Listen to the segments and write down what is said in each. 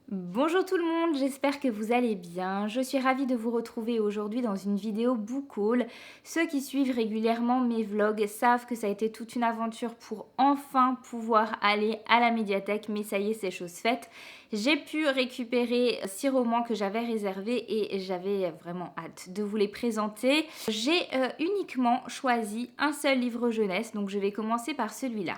Bonjour tout le monde, j'espère que vous allez bien. Je suis ravie de vous retrouver aujourd'hui dans une vidéo book haul. Ceux qui suivent régulièrement mes vlogs savent que ça a été toute une aventure pour enfin pouvoir aller à la médiathèque, mais ça y est, c'est chose faite. J'ai pu récupérer 6 romans que j'avais réservés et j'avais vraiment hâte de vous les présenter. J'ai uniquement choisi un seul livre jeunesse, donc je vais commencer par celui-là.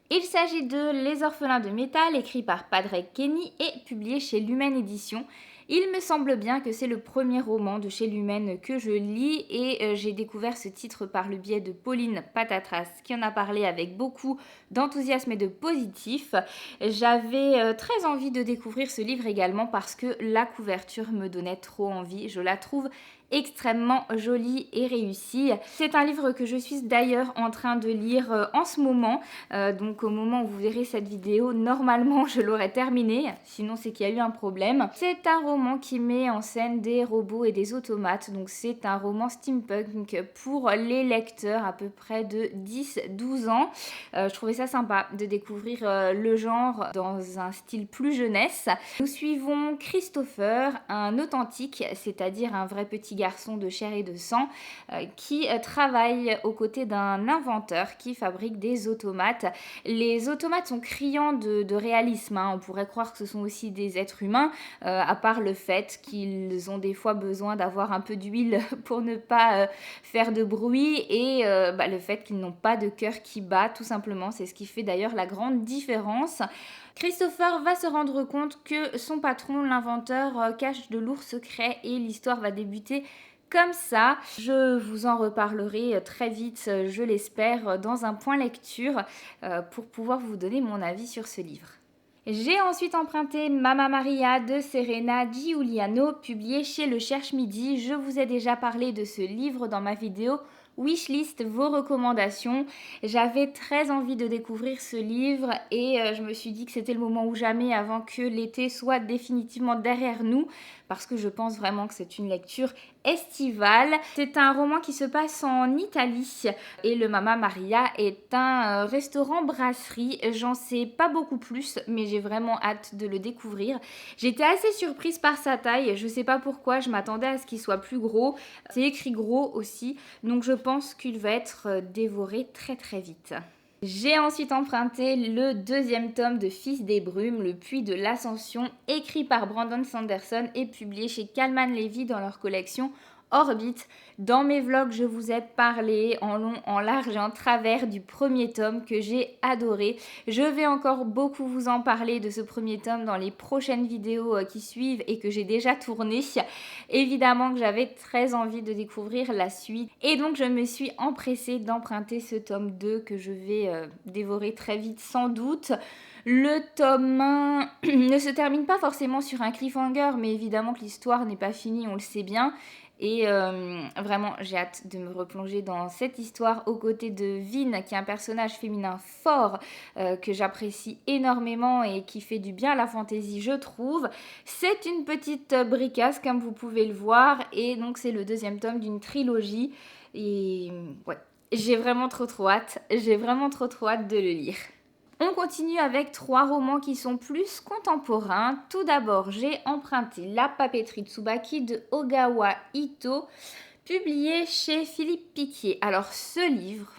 Il s'agit de Les Orphelins de Métal, écrit par Padraig Kenny et publié chez Lumen Éditions. Il me semble bien que c'est le premier roman de chez Lumen que je lis et j'ai découvert ce titre par le biais de Pauline Patatras qui en a parlé avec beaucoup d'enthousiasme et de positif. J'avais très envie de découvrir ce livre également parce que la couverture me donnait trop envie. Je la trouve extrêmement jolie et réussie. C'est un livre que je suis d'ailleurs en train de lire en ce moment. Donc au moment où vous verrez cette vidéo, normalement je l'aurais terminé, sinon c'est qu'il y a eu un problème. C'est un roman qui met en scène des robots et des automates, donc c'est un roman steampunk pour les lecteurs à peu près de 10-12 ans. Je trouvais ça sympa de découvrir le genre dans un style plus jeunesse. Nous suivons Christopher, un authentique, c'est-à-dire un vrai petit garçon de chair et de sang, qui travaille aux côtés d'un inventeur qui fabrique des automates. Les automates sont criants de réalisme, hein. On pourrait croire que ce sont aussi des êtres humains, à part le fait qu'ils ont des fois besoin d'avoir un peu d'huile pour ne pas faire de bruit et le fait qu'ils n'ont pas de cœur qui bat, tout simplement. C'est ce qui fait d'ailleurs la grande différence. Christopher va se rendre compte que son patron, l'inventeur, cache de lourds secrets et l'histoire va débuter comme ça. Je vous en reparlerai très vite, je l'espère, dans un point lecture pour pouvoir vous donner mon avis sur ce livre. J'ai ensuite emprunté Mamma Maria de Serena Giuliano, publié chez Le Cherche Midi. Je vous ai déjà parlé de ce livre dans ma vidéo Wishlist, vos recommandations. J'avais très envie de découvrir ce livre et je me suis dit que c'était le moment ou jamais avant que l'été soit définitivement derrière nous parce que je pense vraiment que c'est une lecture estivale. C'est un roman qui se passe en Italie et le Mamma Maria est un restaurant-brasserie. J'en sais pas beaucoup plus, mais j'ai vraiment hâte de le découvrir. J'étais assez surprise par sa taille, je sais pas pourquoi, je m'attendais à ce qu'il soit plus gros. C'est écrit gros aussi, donc je pense qu'il va être dévoré très très vite. J'ai ensuite emprunté le deuxième tome de Fils des Brumes, Le Puits de l'Ascension, écrit par Brandon Sanderson et publié chez Calman Levy dans leur collection Orbite. Dans mes vlogs, je vous ai parlé en long, en large et en travers du premier tome que j'ai adoré. Je vais encore beaucoup vous en parler de ce premier tome dans les prochaines vidéos qui suivent et que j'ai déjà tournées. Évidemment que j'avais très envie de découvrir la suite et donc je me suis empressée d'emprunter ce tome 2 que je vais dévorer très vite sans doute. Le tome 1 ne se termine pas forcément sur un cliffhanger, mais évidemment que l'histoire n'est pas finie, on le sait bien. Et vraiment, j'ai hâte de me replonger dans cette histoire aux côtés de Vin, qui est un personnage féminin fort que j'apprécie énormément et qui fait du bien à la fantaisie, je trouve. C'est une petite bricasse, comme vous pouvez le voir, et donc c'est le deuxième tome d'une trilogie. Et ouais, j'ai vraiment trop hâte. J'ai vraiment trop hâte de le lire. On continue avec 3 romans qui sont plus contemporains. Tout d'abord, j'ai emprunté La papeterie Tsubaki de Ogawa Ito, publié chez Philippe Piquier. Alors ce livre,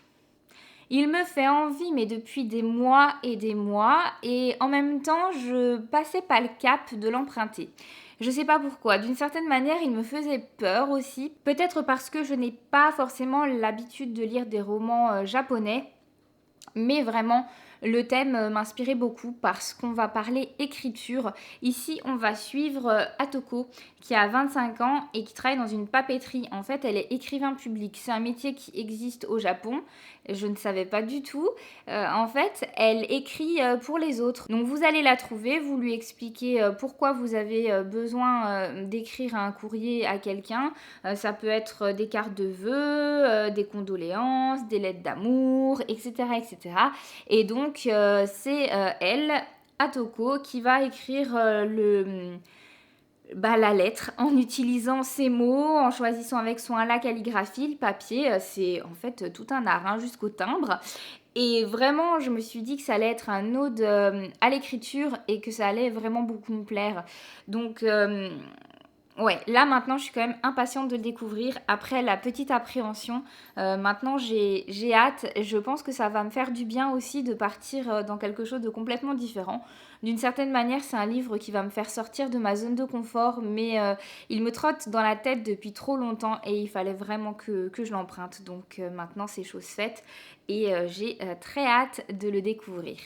il me fait envie, mais depuis des mois, et en même temps, je passais pas le cap de l'emprunter. Je sais pas pourquoi, d'une certaine manière, il me faisait peur aussi, peut-être parce que je n'ai pas forcément l'habitude de lire des romans japonais. Mais vraiment, le thème m'inspirait beaucoup parce qu'on va parler écriture. Ici, on va suivre Atoko qui a 25 ans et qui travaille dans une papeterie. En fait, elle est écrivain public. C'est un métier qui existe au Japon. Je ne savais pas du tout. En fait, elle écrit pour les autres. Donc, vous allez la trouver, vous lui expliquez pourquoi vous avez besoin d'écrire un courrier à quelqu'un. Ça peut être des cartes de vœux, des condoléances, des lettres d'amour, etc., etc. Et donc, c'est elle, Atoko, qui va écrire la lettre en utilisant ses mots, en choisissant avec soin la calligraphie, le papier. C'est en fait tout un art, hein, jusqu'au timbre. Et vraiment, je me suis dit que ça allait être un ode à l'écriture et que ça allait vraiment beaucoup me plaire. Donc, ouais, là maintenant je suis quand même impatiente de le découvrir. Après la petite appréhension, maintenant j'ai hâte. Je pense que ça va me faire du bien aussi de partir dans quelque chose de complètement différent. D'une certaine manière, c'est un livre qui va me faire sortir de ma zone de confort, mais il me trotte dans la tête depuis trop longtemps et il fallait vraiment que je l'emprunte. Donc maintenant c'est chose faite et j'ai très hâte de le découvrir.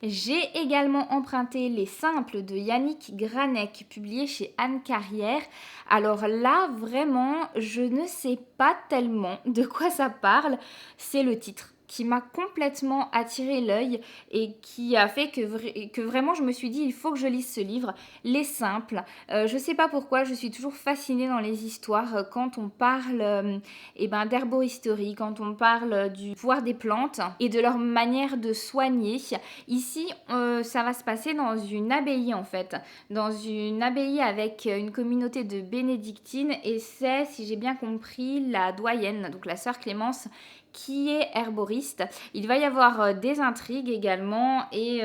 J'ai également emprunté Les Simples de Yannick Granek, publié chez Anne Carrière. Alors là, vraiment, je ne sais pas tellement de quoi ça parle. C'est le titre qui m'a complètement attiré l'œil et qui a fait que vraiment je me suis dit il faut que je lise ce livre, Les Simples. Je sais pas pourquoi, je suis toujours fascinée dans les histoires quand on parle d'herboristerie, quand on parle du pouvoir des plantes et de leur manière de soigner. Ici, ça va se passer dans une abbaye en fait, dans une abbaye avec une communauté de bénédictines et c'est, si j'ai bien compris, la doyenne, donc la sœur Clémence, qui est herboriste. Il va y avoir des intrigues également et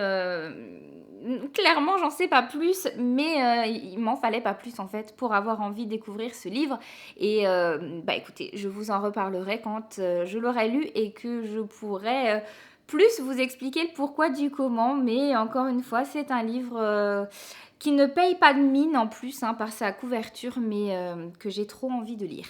clairement j'en sais pas plus, mais il m'en fallait pas plus en fait pour avoir envie de découvrir ce livre et écoutez, je vous en reparlerai quand je l'aurai lu et que je pourrai plus vous expliquer le pourquoi du comment, mais encore une fois c'est un livre qui ne paye pas de mine en plus hein, par sa couverture, mais que j'ai trop envie de lire.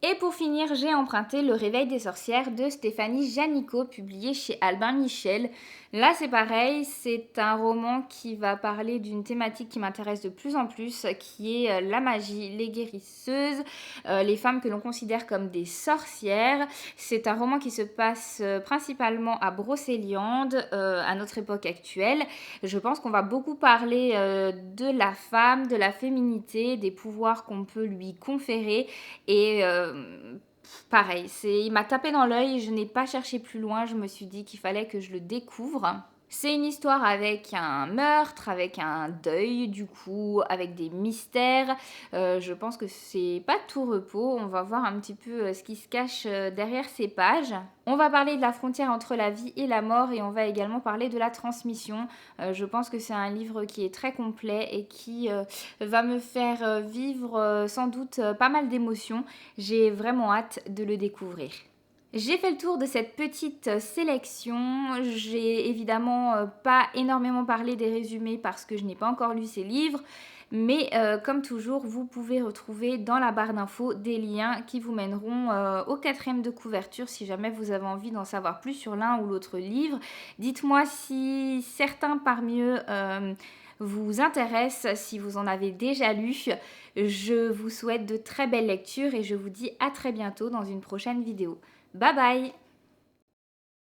Et pour finir, j'ai emprunté Le Réveil des sorcières de Stéphanie Janicot, publié chez Albin Michel. Là, c'est pareil, c'est un roman qui va parler d'une thématique qui m'intéresse de plus en plus, qui est la magie, les guérisseuses, les femmes que l'on considère comme des sorcières. C'est un roman qui se passe principalement à Brocéliande, à notre époque actuelle. Je pense qu'on va beaucoup parler de la femme, de la féminité, des pouvoirs qu'on peut lui conférer et pareil, il m'a tapé dans l'œil, je n'ai pas cherché plus loin, je me suis dit qu'il fallait que je le découvre. C'est une histoire avec un meurtre, avec un deuil du coup, avec des mystères. Je pense que c'est pas tout repos. On va voir un petit peu ce qui se cache derrière ces pages. On va parler de la frontière entre la vie et la mort et on va également parler de la transmission. Je pense que c'est un livre qui est très complet et qui va me faire vivre sans doute pas mal d'émotions. J'ai vraiment hâte de le découvrir. J'ai fait le tour de cette petite sélection. J'ai évidemment pas énormément parlé des résumés parce que je n'ai pas encore lu ces livres. Mais comme toujours, vous pouvez retrouver dans la barre d'infos des liens qui vous mèneront au 4e de couverture si jamais vous avez envie d'en savoir plus sur l'un ou l'autre livre. Dites-moi si certains parmi eux vous intéressent, si vous en avez déjà lu. Je vous souhaite de très belles lectures et je vous dis à très bientôt dans une prochaine vidéo. Bye bye!